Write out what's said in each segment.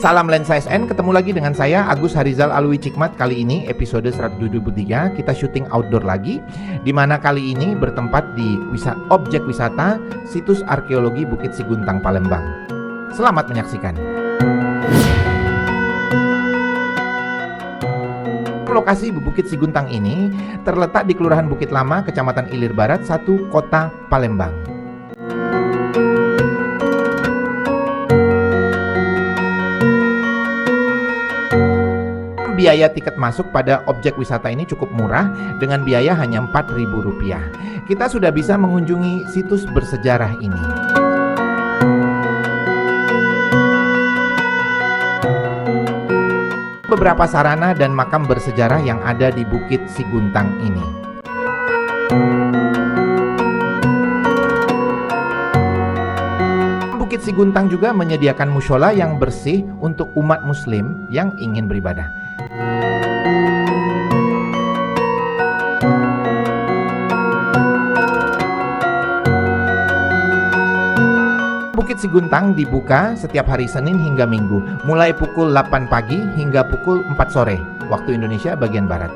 Salam Lensa SN, ketemu lagi dengan saya Agus Harizal Alwi Cikmat. Kali ini episode 173, kita syuting outdoor lagi, di mana kali ini bertempat di objek wisata situs arkeologi Bukit Siguntang Palembang. Selamat menyaksikan. Lokasi Bukit Siguntang ini terletak di Kelurahan Bukit Lama, Kecamatan Ilir Barat, 1, Kota Palembang. Biaya tiket masuk pada objek wisata ini cukup murah, dengan biaya hanya Rp4.000. Kita sudah bisa mengunjungi situs bersejarah ini. Beberapa sarana dan makam bersejarah yang ada di Bukit Siguntang ini. Bukit Siguntang juga menyediakan mushola yang bersih untuk umat muslim yang ingin beribadah. Bukit Siguntang dibuka setiap hari Senin hingga Minggu, mulai pukul 8 pagi hingga pukul 4 sore, waktu Indonesia bagian Barat.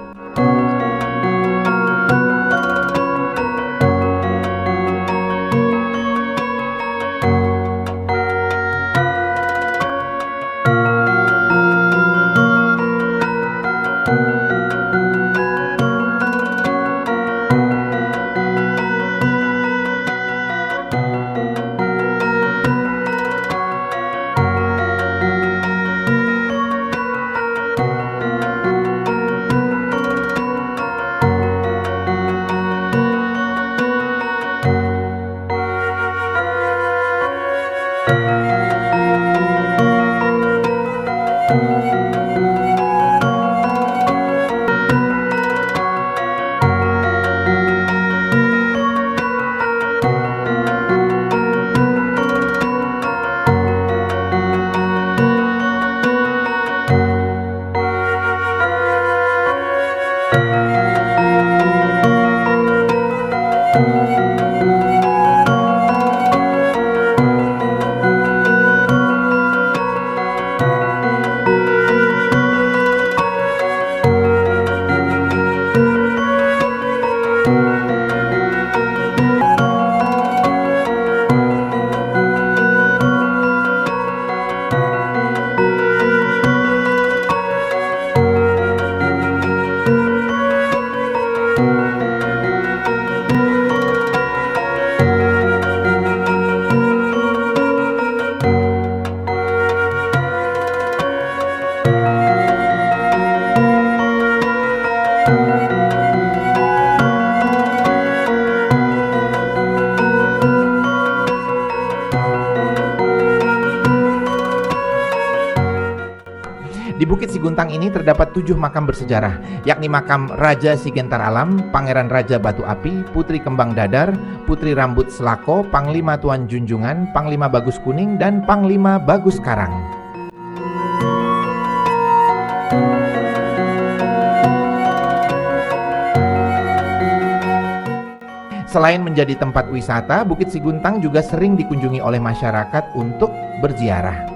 Di Bukit Siguntang ini terdapat 7 makam bersejarah, yakni makam Raja Sigentar Alam, Pangeran Raja Batu Api, Putri Kembang Dadar, Putri Rambut Selako, Panglima Tuan Junjungan, Panglima Bagus Kuning, dan Panglima Bagus Karang. Selain menjadi tempat wisata, Bukit Siguntang juga sering dikunjungi oleh masyarakat untuk berziarah.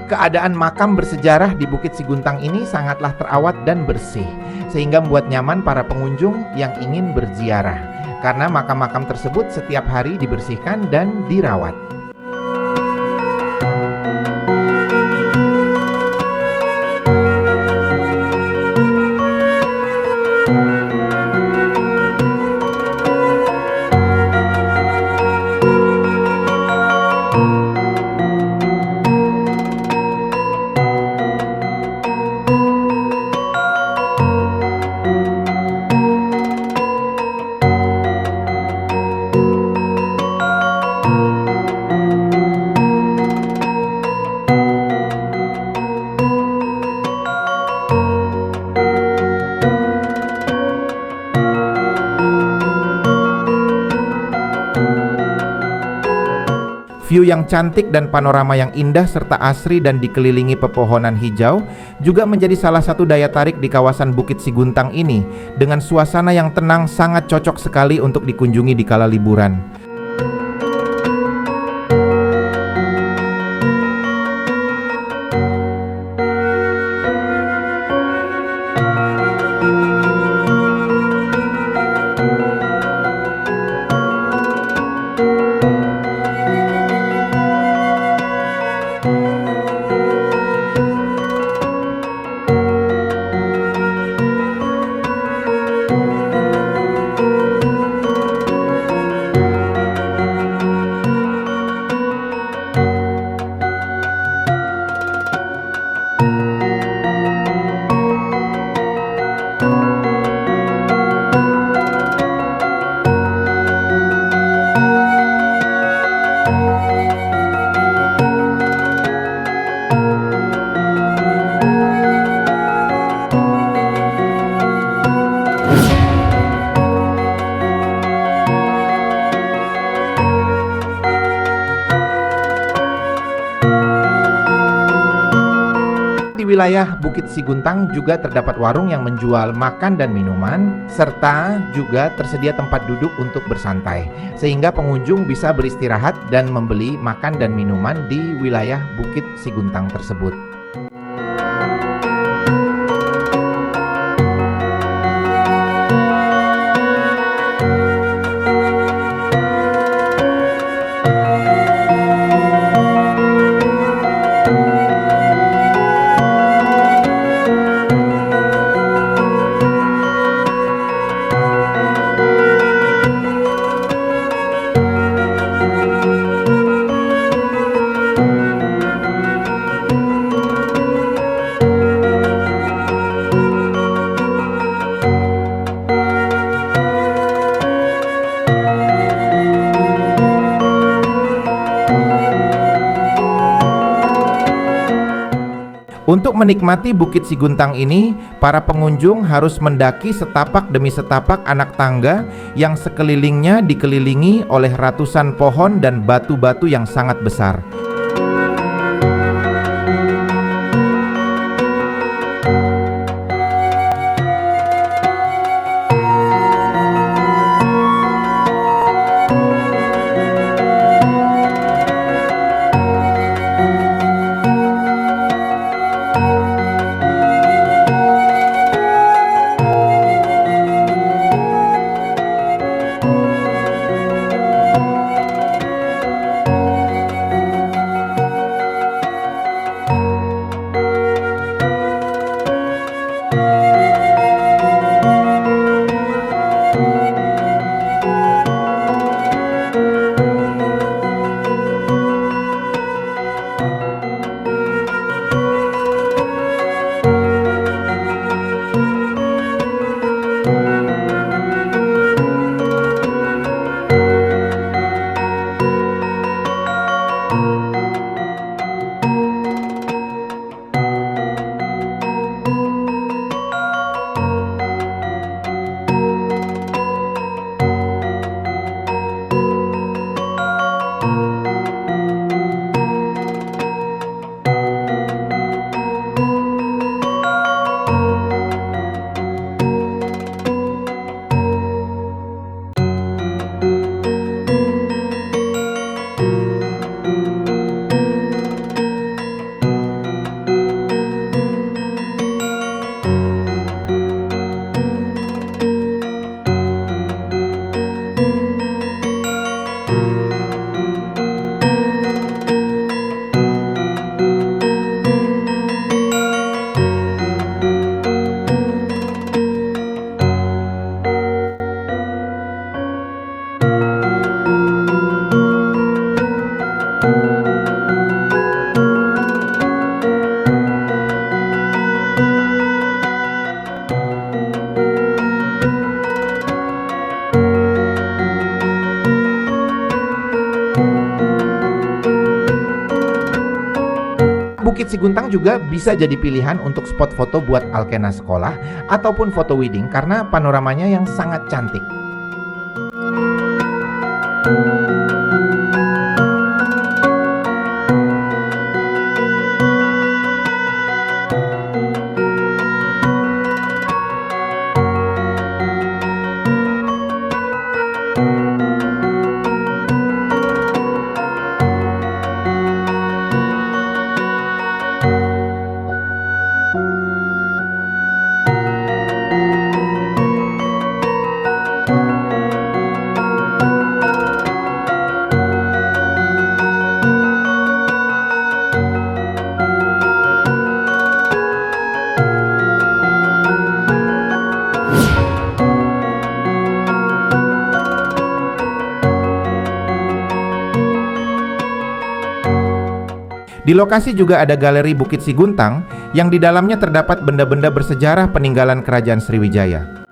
Keadaan makam bersejarah di Bukit Siguntang ini sangatlah terawat dan bersih, sehingga membuat nyaman para pengunjung yang ingin berziarah. Karena makam-makam tersebut setiap hari dibersihkan dan dirawat. View yang cantik dan panorama yang indah serta asri dan dikelilingi pepohonan hijau juga menjadi salah satu daya tarik di kawasan Bukit Siguntang ini. Dengan suasana yang tenang sangat cocok sekali untuk dikunjungi di kala liburan. Di wilayah Bukit Siguntang juga terdapat warung yang menjual makan dan minuman, serta juga tersedia tempat duduk untuk bersantai, sehingga pengunjung bisa beristirahat dan membeli makan dan minuman di wilayah Bukit Siguntang tersebut. Untuk menikmati Bukit Siguntang ini, para pengunjung harus mendaki setapak demi setapak anak tangga yang sekelilingnya dikelilingi oleh ratusan pohon dan batu-batu yang sangat besar. Bukit Siguntang juga bisa jadi pilihan untuk spot foto buat alkena sekolah ataupun foto wedding karena panoramanya yang sangat cantik. Di lokasi juga ada Galeri Bukit Siguntang yang di dalamnya terdapat benda-benda bersejarah peninggalan Kerajaan Sriwijaya.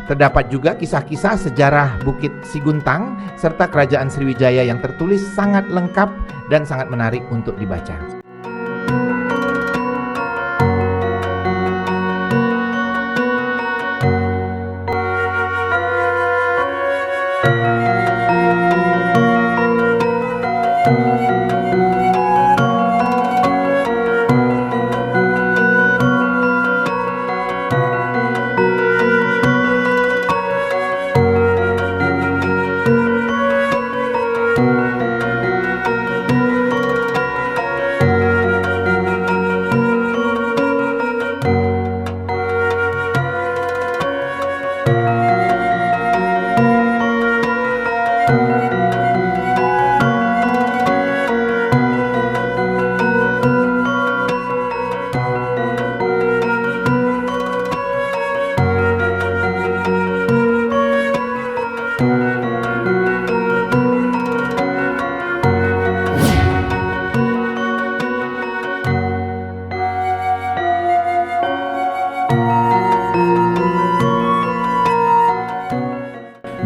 Terdapat juga kisah-kisah sejarah Bukit Siguntang serta Kerajaan Sriwijaya yang tertulis sangat lengkap dan sangat menarik untuk dibaca.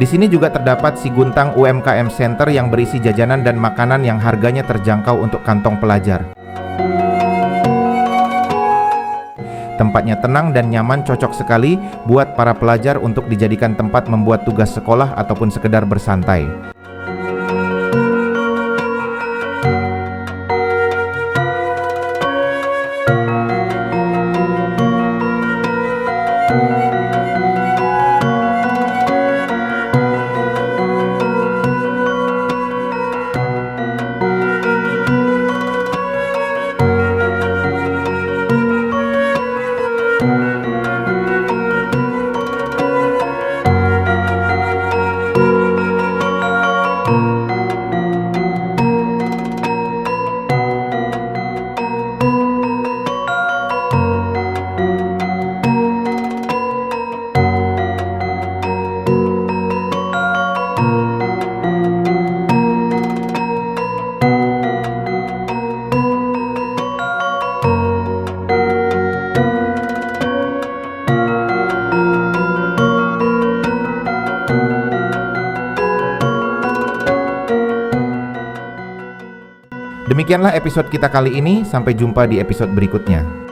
Di sini juga terdapat Siguntang UMKM Center yang berisi jajanan dan makanan yang harganya terjangkau untuk kantong pelajar. Tempatnya tenang dan nyaman, cocok sekali buat para pelajar untuk dijadikan tempat membuat tugas sekolah ataupun sekedar bersantai. Demikianlah episode kita kali ini, sampai jumpa di episode berikutnya.